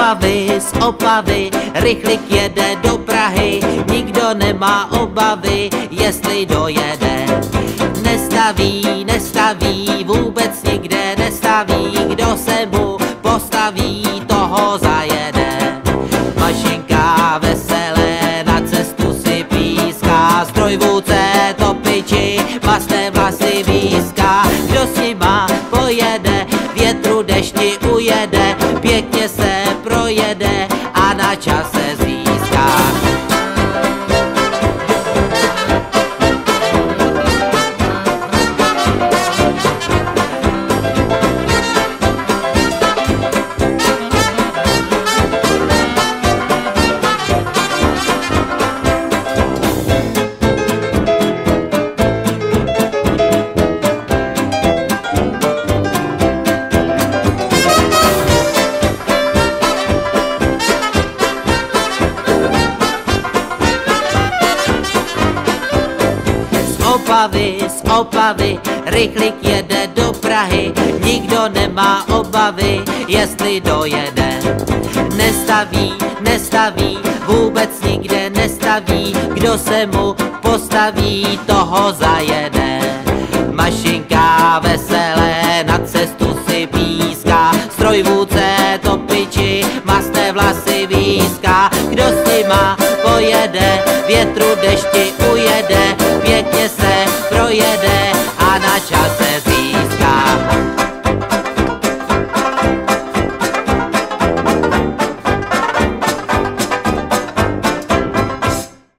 z Opavy, rychlik jede do Prahy, nikdo nemá obavy, jestli dojede. Nestaví, vůbec nikde nestaví, kdo se mu postaví, toho zajede. Mašinka veselé na cestu si píská, strojvůdce topiči, masné vlasy výská. Kdo s nima pojede, větru dešti ujede, pěkně se projede a na čase získá. Z Opavy, rychlik jede do Prahy, nikdo nemá obavy, jestli dojede. Nestaví, vůbec nikde nestaví, kdo se mu postaví, toho zajede. Mašinka veselé na cestu si píská, strojvůdce topiči, masné vlasy výská. Kdo s nima pojede, větru dešti ujede, pěkně se projede a na čase